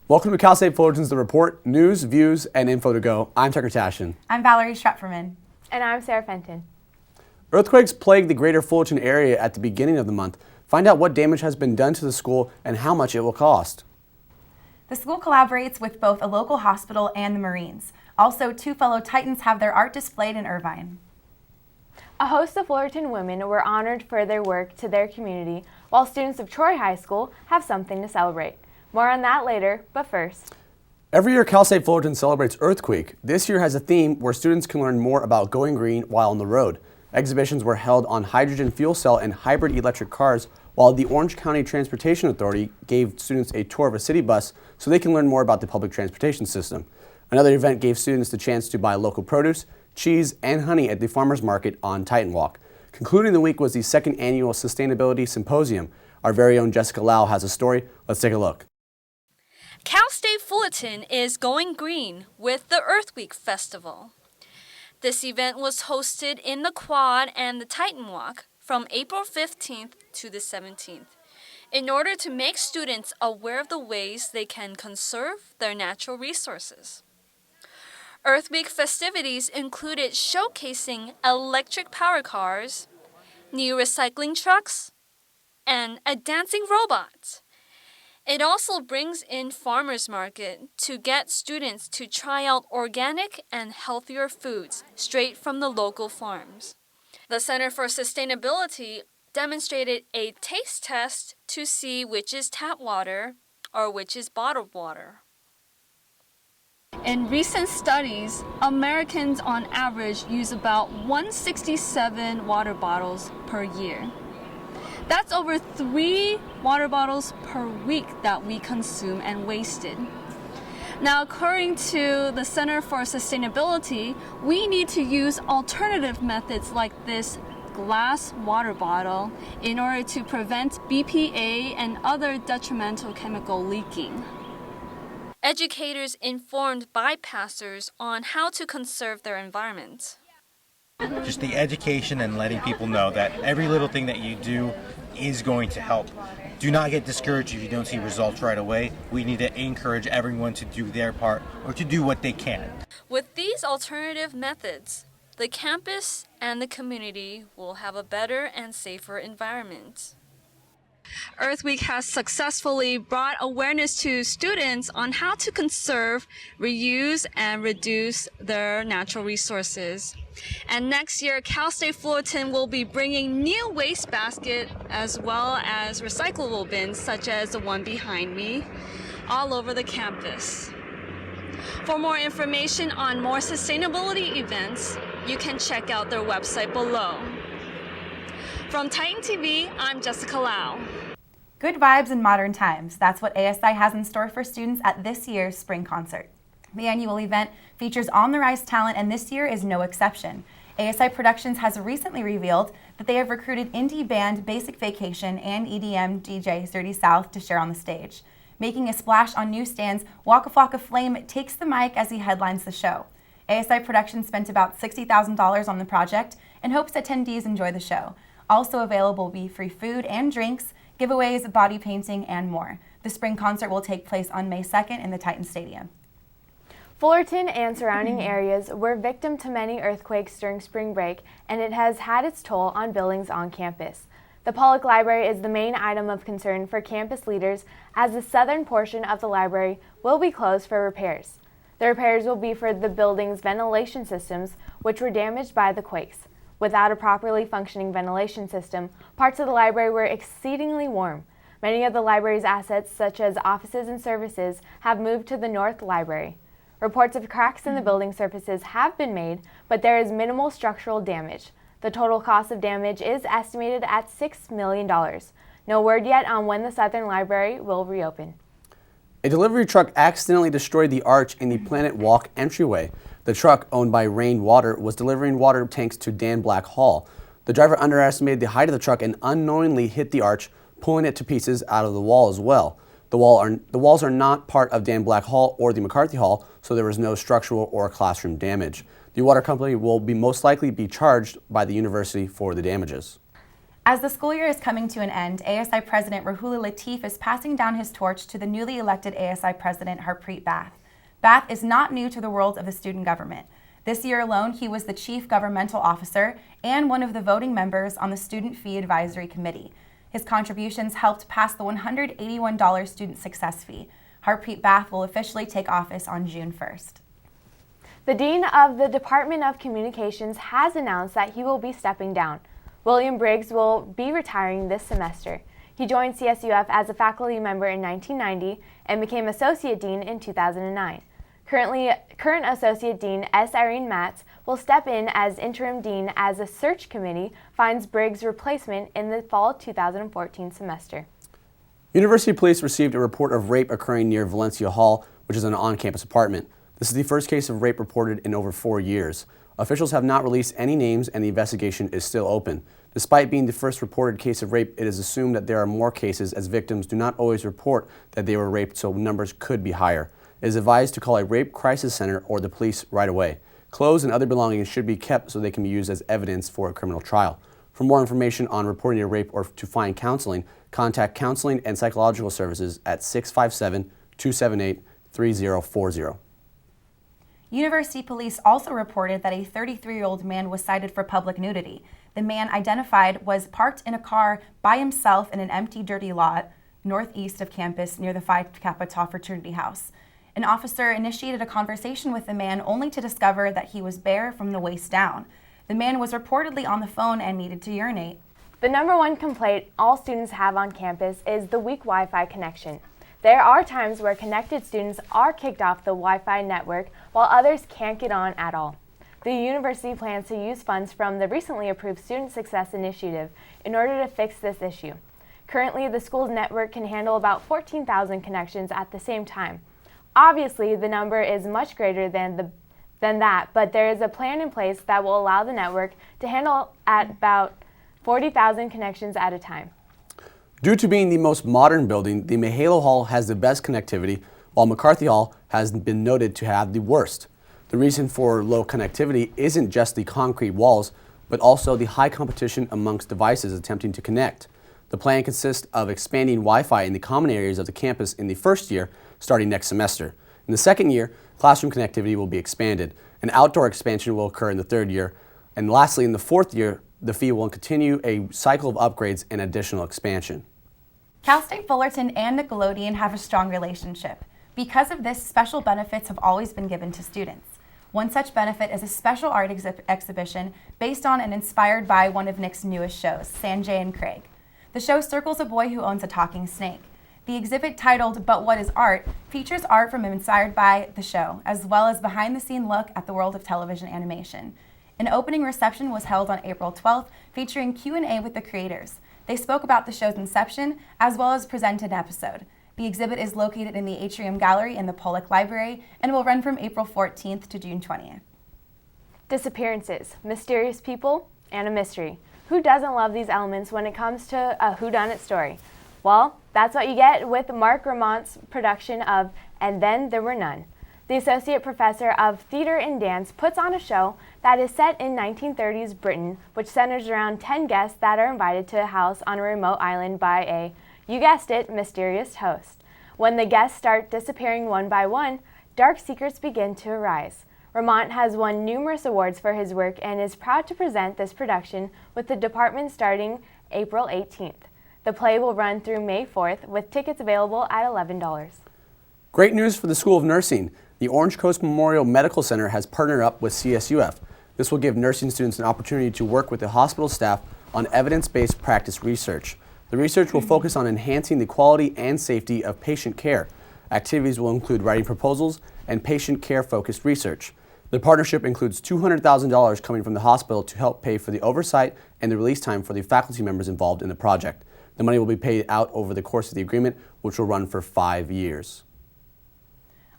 Welcome to Cal State Fullerton's The Report, news, views, and info to go. I'm Tucker Tashin. I'm Valerie Strepferman. And I'm Sarah Fenton. Earthquakes plagued the greater Fullerton area at the beginning of the month. Find out what damage has been done to the school and how much it will cost. The school collaborates with both a local hospital and the Marines. Also, 2 fellow Titans have their art displayed in Irvine. A host of Fullerton women were honored for their work to their community, while students of Troy High School have something to celebrate. More on that later, but first. Every year, Cal State Fullerton celebrates Earthquake. This year has a theme where students can learn more about going green while on the road. Exhibitions were held on hydrogen fuel cell and hybrid electric cars, while the Orange County Transportation Authority gave students a tour of a city bus so they can learn more about the public transportation system. Another event gave students the chance to buy local produce, cheese, and honey at the farmers market on Titan Walk. Concluding the week was the second annual Sustainability Symposium. Our very own Jessica Lau has a story. Let's take a look. Cal State Fullerton is going green with the Earthquake Festival. This event was hosted in the Quad and the Titan Walk from April 15th to the 17th in order to make students aware of the ways they can conserve their natural resources. Earthquake festivities included showcasing electric power cars, new recycling trucks, and a dancing robot. It also brings in farmers market to get students to try out organic and healthier foods straight from the local farms. The Center for Sustainability demonstrated a taste test to see which is tap water or which is bottled water. In recent studies, Americans on average use about 167 water bottles per year. That's over 3 water bottles per week that we consume and wasted. Now, according to the Center for Sustainability, we need to use alternative methods like this glass water bottle in order to prevent BPA and other detrimental chemical leaking. Educators informed bypassers on how to conserve their environment. Just the education and letting people know that every little thing that you do is going to help. Do not get discouraged if you don't see results right away. We need to encourage everyone to do their part or to do what they can. With these alternative methods, the campus and the community will have a better and safer environment. Earthweek has successfully brought awareness to students on how to conserve, reuse, and reduce their natural resources. And next year, Cal State Fullerton will be bringing new waste basket as well as recyclable bins such as the one behind me all over the campus. For more information on more sustainability events, you can check out their website below. From Titan TV, I'm Jessica Lau. Good vibes in modern times. That's what ASI has in store for students at this year's spring concert. The annual event features on-the-rise talent, and this year is no exception. ASI Productions has recently revealed that they have recruited indie band Basic Vacation and EDM DJ 30 South to share on the stage. Making a splash on newsstands, Waka Flocka Flame takes the mic as he headlines the show. ASI Productions spent about $60,000 on the project and hopes attendees enjoy the show. Also available will be free food and drinks, giveaways, body painting, and more. The spring concert will take place on May 2nd in the Titan Stadium. Fullerton and surrounding areas were victim to many earthquakes during spring break, and it has had its toll on buildings on campus. The Pollock Library is the main item of concern for campus leaders, as the southern portion of the library will be closed for repairs. The repairs will be for the building's ventilation systems, which were damaged by the quakes. Without a properly functioning ventilation system, parts of the library were exceedingly warm. Many of the library's assets, such as offices and services, have moved to the North Library. Reports of cracks in the building surfaces have been made, but there is minimal structural damage. The total cost of damage is estimated at $6 million. No word yet on when the Southern Library will reopen. A delivery truck accidentally destroyed the arch in the Planet Walk entryway. The truck, owned by Rain Water, was delivering water tanks to Dan Black Hall. The driver underestimated the height of the truck and unknowingly hit the arch, pulling it to pieces out of the wall as well. The walls are not part of Dan Black Hall or the McCarthy Hall, so there was no structural or classroom damage. The water company will most likely be charged by the university for the damages. As the school year is coming to an end, ASI President Rahula Latif is passing down his torch to the newly elected ASI President Harpreet Bath. Bath is not new to the world of the student government. This year alone, he was the Chief Governmental Officer and one of the voting members on the Student Fee Advisory Committee. His contributions helped pass the $181 student success fee. Harpreet Bath will officially take office on June 1st. The Dean of the Department of Communications has announced that he will be stepping down. William Briggs will be retiring this semester. He joined CSUF as a faculty member in 1990 and became Associate Dean in 2009. Current Associate Dean S. Irene Matz will step in as Interim Dean as a search committee finds Briggs' replacement in the fall 2014 semester. University police received a report of rape occurring near Valencia Hall, which is an on-campus apartment. This is the first case of rape reported in over 4 years. Officials have not released any names and the investigation is still open. Despite being the first reported case of rape, it is assumed that there are more cases as victims do not always report that they were raped, so numbers could be higher. It is advised to call a rape crisis center or the police right away. Clothes and other belongings should be kept so they can be used as evidence for a criminal trial. For more information on reporting a rape or to find counseling, contact Counseling and Psychological Services at 657-278-3040. University police also reported that a 33-year-old man was cited for public nudity. The man identified was parked in a car by himself in an empty, dirty lot northeast of campus near the Phi Kappa Tau fraternity house. An officer initiated a conversation with the man only to discover that he was bare from the waist down. The man was reportedly on the phone and needed to urinate. The number one complaint all students have on campus is the weak Wi-Fi connection. There are times where connected students are kicked off the Wi-Fi network while others can't get on at all. The university plans to use funds from the recently approved Student Success Initiative in order to fix this issue. Currently, the school's network can handle about 14,000 connections at the same time. Obviously, the number is much greater than that, but there is a plan in place that will allow the network to handle at about 40,000 connections at a time. Due to being the most modern building, the Mahalo Hall has the best connectivity, while McCarthy Hall has been noted to have the worst. The reason for low connectivity isn't just the concrete walls, but also the high competition amongst devices attempting to connect. The plan consists of expanding Wi-Fi in the common areas of the campus in the first year, starting next semester. In the second year, classroom connectivity will be expanded. An outdoor expansion will occur in the third year. And lastly, in the fourth year, the fee will continue a cycle of upgrades and additional expansion. Cal State Fullerton and Nickelodeon have a strong relationship. Because of this, special benefits have always been given to students. One such benefit is a special art exhibition based on and inspired by one of Nick's newest shows, Sanjay and Craig. The show circles a boy who owns a talking snake. The exhibit, titled But What is Art, features art from inspired by the show, as well as behind-the-scene look at the world of television animation. An opening reception was held on April 12th, featuring Q&A with the creators. They spoke about the show's inception, as well as presented an episode. The exhibit is located in the Atrium Gallery in the Pollock Library and will run from April 14th to June 20th. Disappearances, mysterious people, and a mystery. Who doesn't love these elements when it comes to a whodunit story? Well, that's what you get with Mark Ramont's production of And Then There Were None. The associate professor of theater and dance puts on a show that is set in 1930s Britain, which centers around 10 guests that are invited to a house on a remote island by a, you guessed it, mysterious host. When the guests start disappearing one by one, dark secrets begin to arise. Ramont has won numerous awards for his work and is proud to present this production with the department starting April 18th. The play will run through May 4th, with tickets available at $11. Great news for the School of Nursing. The Orange Coast Memorial Medical Center has partnered up with CSUF. This will give nursing students an opportunity to work with the hospital staff on evidence-based practice research. The research will focus on enhancing the quality and safety of patient care. Activities will include writing proposals and patient care-focused research. The partnership includes $200,000 coming from the hospital to help pay for the oversight and the release time for the faculty members involved in the project. The money will be paid out over the course of the agreement, which will run for 5 years.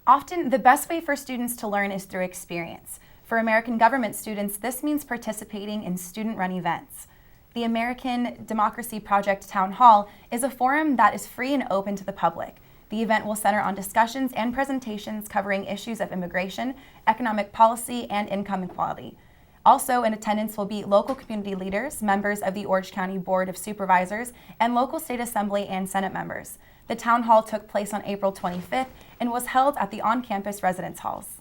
Often, the best way for students to learn is through experience. For American government students, this means participating in student-run events. The American Democracy Project Town Hall is a forum that is free and open to the public. The event will center on discussions and presentations covering issues of immigration, economic policy, and income equality. Also in attendance will be local community leaders, members of the Orange County Board of Supervisors, and local state assembly and Senate members. The town hall took place on April 25th and was held at the on-campus residence halls.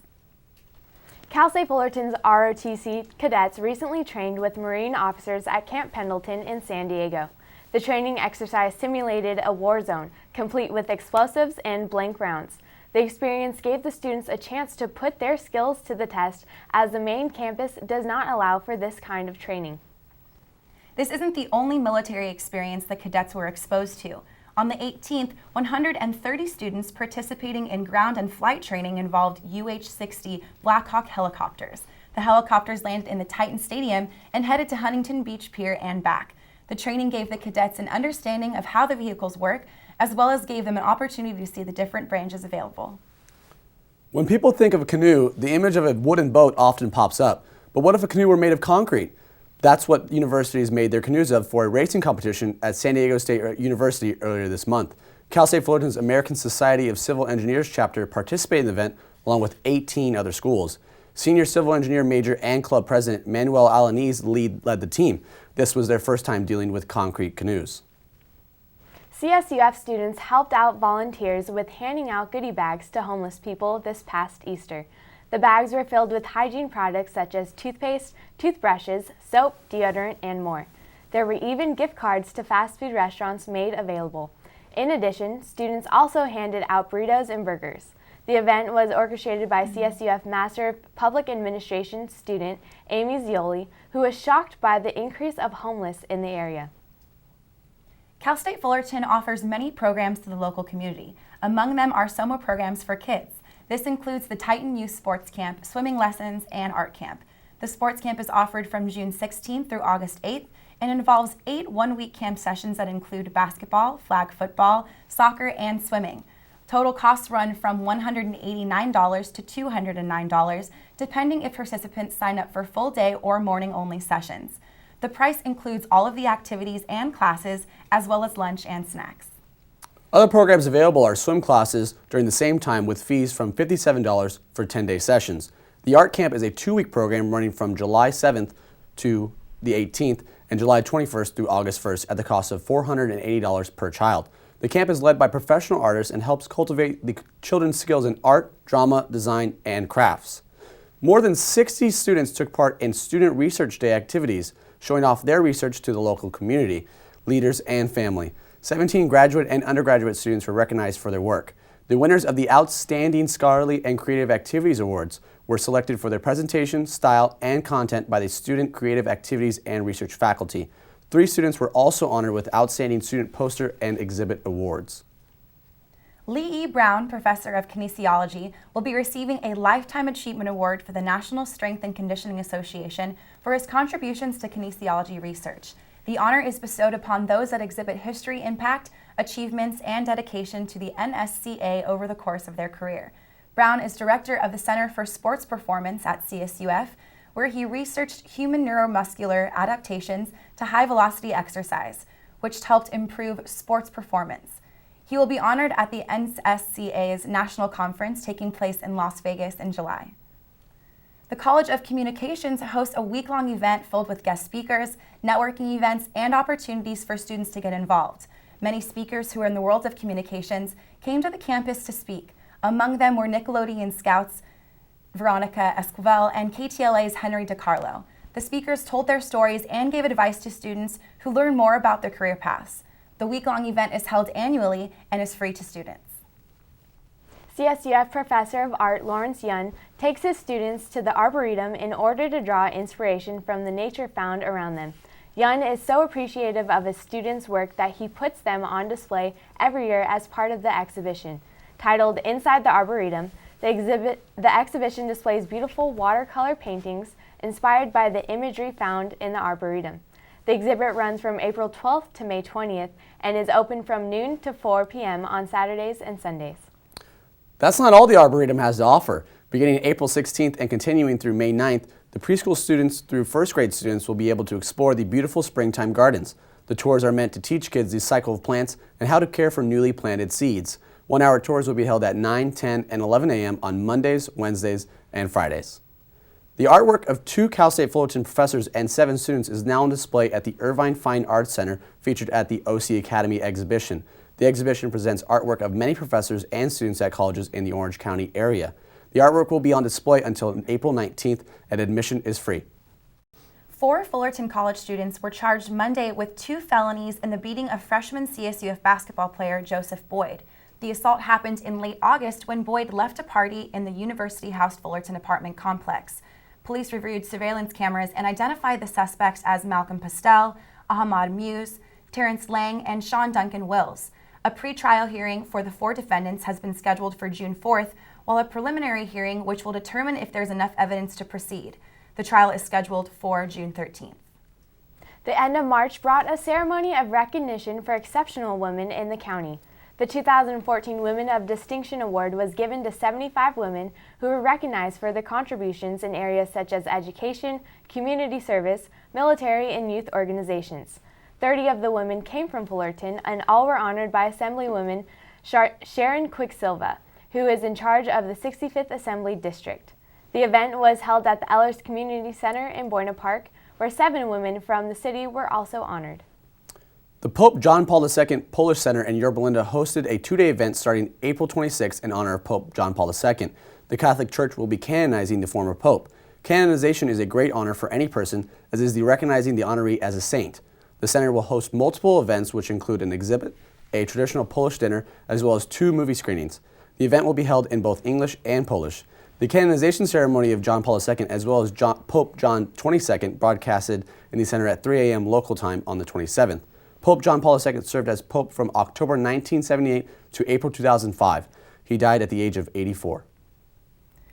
Cal State Fullerton's ROTC cadets recently trained with Marine officers at Camp Pendleton in San Diego. The training exercise simulated a war zone, complete with explosives and blank rounds. The experience gave the students a chance to put their skills to the test, as the main campus does not allow for this kind of training. This isn't the only military experience the cadets were exposed to. On the 18th, 130 students participating in ground and flight training involved UH-60 Black Hawk helicopters. The helicopters landed in the Titan Stadium and headed to Huntington Beach Pier and back. The training gave the cadets an understanding of how the vehicles work, as well as gave them an opportunity to see the different branches available. When people think of a canoe, the image of a wooden boat often pops up. But what if a canoe were made of concrete? That's what universities made their canoes of for a racing competition at San Diego State University earlier this month. Cal State Fullerton's American Society of Civil Engineers chapter participated in the event along with 18 other schools. Senior civil engineer major and club president Manuel Alaniz led the team. This was their first time dealing with concrete canoes. CSUF students helped out volunteers with handing out goodie bags to homeless people this past Easter. The bags were filled with hygiene products such as toothpaste, toothbrushes, soap, deodorant, and more. There were even gift cards to fast food restaurants made available. In addition, students also handed out burritos and burgers. The event was orchestrated by CSUF Master of Public Administration student Amy Zioli, who was shocked by the increase of homeless in the area. Cal State Fullerton offers many programs to the local community. Among them are summer programs for kids. This includes the Titan Youth Sports Camp, swimming lessons, and art camp. The sports camp is offered from June 16th through August 8th and involves 8 one-week camp sessions that include basketball, flag football, soccer, and swimming. Total costs run from $189 to $209, depending if participants sign up for full-day or morning-only sessions. The price includes all of the activities and classes, as well as lunch and snacks. Other programs available are swim classes during the same time with fees from $57 for 10-day sessions. The art camp is a 2-week program running from July 7th to the 18th and July 21st through August 1st at the cost of $480 per child. The camp is led by professional artists and helps cultivate the children's skills in art, drama, design, and crafts. More than 60 students took part in Student Research Day activities, showing off their research to the local community, leaders, and family. 17 graduate and undergraduate students were recognized for their work. The winners of the Outstanding Scholarly and Creative Activities Awards were selected for their presentation, style, and content by the Student Creative Activities and Research faculty. 3 students were also honored with Outstanding Student Poster and Exhibit Awards. Lee E. Brown, professor of kinesiology, will be receiving a Lifetime Achievement Award for the National Strength and Conditioning Association for his contributions to kinesiology research. The honor is bestowed upon those that exhibit history, impact, achievements, and dedication to the NSCA over the course of their career. Brown is director of the Center for Sports Performance at CSUF, where he researched human neuromuscular adaptations to high-velocity exercise, which helped improve sports performance. He will be honored at the NSCA's National Conference taking place in Las Vegas in July. The College of Communications hosts a week-long event filled with guest speakers, networking events, and opportunities for students to get involved. Many speakers who are in the world of communications came to the campus to speak. Among them were Nickelodeon Scouts Veronica Esquivel and KTLA's Henry DiCarlo. The speakers told their stories and gave advice to students who learn more about their career paths. The week-long event is held annually and is free to students. CSUF Professor of Art Lawrence Yun takes his students to the Arboretum in order to draw inspiration from the nature found around them. Yun is so appreciative of his students' work that he puts them on display every year as part of the exhibition. Titled Inside the Arboretum, the exhibition displays beautiful watercolor paintings inspired by the imagery found in the Arboretum. The exhibit runs from April 12th to May 20th and is open from noon to 4 p.m. on Saturdays and Sundays. That's not all the Arboretum has to offer. Beginning April 16th and continuing through May 9th, the preschool students through first grade students will be able to explore the beautiful springtime gardens. The tours are meant to teach kids the cycle of plants and how to care for newly planted seeds. 1-hour tours will be held at 9, 10, and 11 a.m. on Mondays, Wednesdays, and Fridays. The artwork of 2 Cal State Fullerton professors and 7 students is now on display at the Irvine Fine Arts Center, featured at the OC Academy exhibition. The exhibition presents artwork of many professors and students at colleges in the Orange County area. The artwork will be on display until April 19th, and admission is free. 4 Fullerton College students were charged Monday with 2 felonies in the beating of freshman CSUF basketball player Joseph Boyd. The assault happened in late August when Boyd left a party in the University House Fullerton apartment complex. Police reviewed surveillance cameras and identified the suspects as Malcolm Pastel, Ahmad Muse, Terrence Lang, and Sean Duncan Wills. A pre-trial hearing for the 4 defendants has been scheduled for June 4th, while a preliminary hearing which will determine if there's enough evidence to proceed. The trial is scheduled for June 13th. The end of March brought a ceremony of recognition for exceptional women in the county. The 2014 Women of Distinction Award was given to 75 women who were recognized for their contributions in areas such as education, community service, military, and youth organizations. 30 of the women came from Fullerton, and all were honored by Assemblywoman Sharon Quicksilva, who is in charge of the 65th Assembly District. The event was held at the Ellers Community Center in Boyna Park, where 7 women from the city were also honored. The Pope John Paul II Polish Center in Yorba Linda hosted a 2-day event starting April 26 in honor of Pope John Paul II. The Catholic Church will be canonizing the former pope. Canonization is a great honor for any person, as is the recognizing the honoree as a saint. The center will host multiple events which include an exhibit, a traditional Polish dinner, as well as 2 movie screenings. The event will be held in both English and Polish. The canonization ceremony of John Paul II, as well as Pope John XXII, broadcasted in the center at 3 a.m. local time on the 27th. Pope John Paul II served as Pope from October 1978 to April 2005. He died at the age of 84.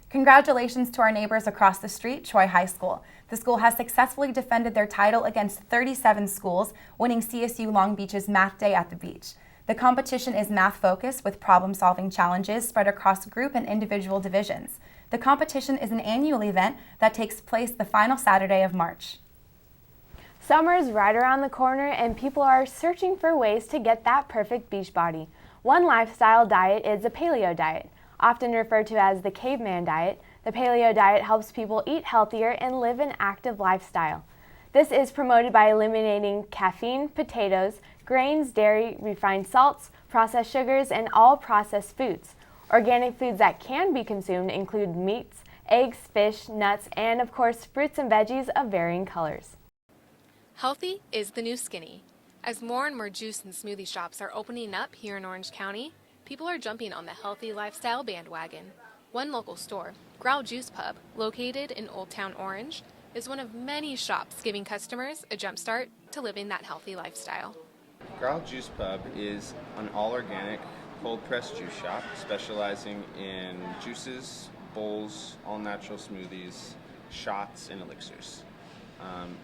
Congratulations to our neighbors across the street, Troy High School. The school has successfully defended their title against 37 schools, winning CSU Long Beach's Math Day at the Beach. The competition is math-focused with problem-solving challenges spread across group and individual divisions. The competition is an annual event that takes place the final Saturday of March. Summer is right around the corner, and people are searching for ways to get that perfect beach body. One lifestyle diet is the paleo diet. Often referred to as the caveman diet, the paleo diet helps people eat healthier and live an active lifestyle. This is promoted by eliminating caffeine, potatoes, grains, dairy, refined salts, processed sugars, and all processed foods. Organic foods that can be consumed include meats, eggs, fish, nuts, and of course fruits and veggies of varying colors. Healthy is the new skinny. As more and more juice and smoothie shops are opening up here in Orange County, people are jumping on the healthy lifestyle bandwagon. One local store, Growl Juice Pub, located in Old Town Orange, is one of many shops giving customers a jump start to living that healthy lifestyle. Growl Juice Pub is an all-organic, cold-pressed juice shop specializing in juices, bowls, all-natural smoothies, shots, and elixirs.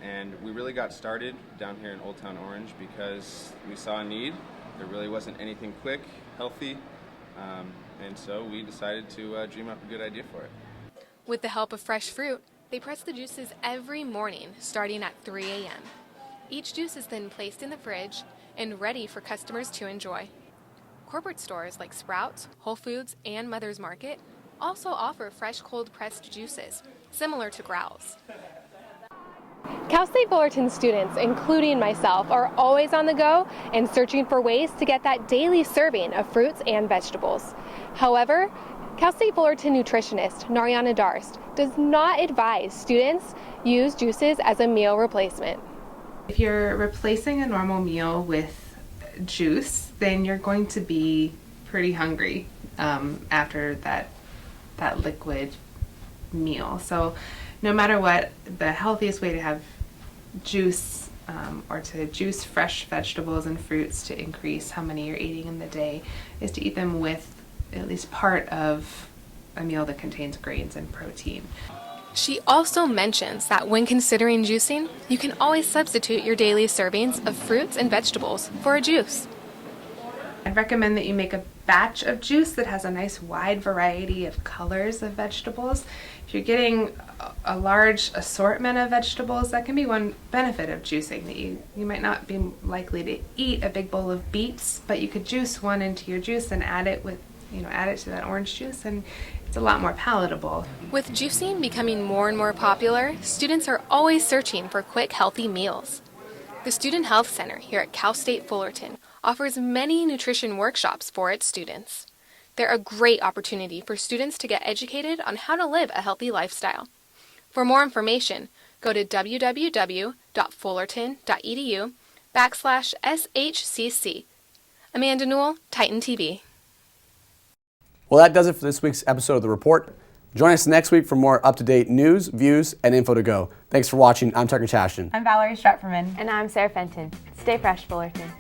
And we really got started down here in Old Town Orange because we saw a need. There really wasn't anything quick, healthy, and so we decided to dream up a good idea for it. With the help of fresh fruit, they press the juices every morning, starting at 3 a.m. Each juice is then placed in the fridge and ready for customers to enjoy. Corporate stores like Sprouts, Whole Foods, and Mother's Market also offer fresh cold-pressed juices, similar to Growl's. Cal State Fullerton students, including myself, are always on the go and searching for ways to get that daily serving of fruits and vegetables. However, Cal State Fullerton nutritionist Nariana Darst does not advise students use juices as a meal replacement. If you're replacing a normal meal with juice, then you're going to be pretty hungry after that liquid meal. So no matter what, the healthiest way to have juice or to juice fresh vegetables and fruits to increase how many you're eating in the day is to eat them with at least part of a meal that contains grains and protein. She also mentions that when considering juicing, you can always substitute your daily servings of fruits and vegetables for a juice. I'd recommend that you make a batch of juice that has a nice wide variety of colors of vegetables. If you're getting a large assortment of vegetables, that can be one benefit of juicing, that you might not be likely to eat a big bowl of beets, but you could juice one into your juice and add it to that orange juice, and It's a lot more palatable. With juicing becoming more and more popular, students are always searching for quick, healthy meals. The Student Health Center here at Cal State Fullerton offers many nutrition workshops for its students. They're a great opportunity for students to get educated on how to live a healthy lifestyle. For more information, go to www.fullerton.edu/SHCC. Amanda Newell, Titan TV. Well, that does it for this week's episode of The Report. Join us next week for more up-to-date news, views, and info to go. Thanks for watching. I'm Tucker Chashton. I'm Valerie Stratferman. And I'm Sarah Fenton. Stay fresh, Fullerton.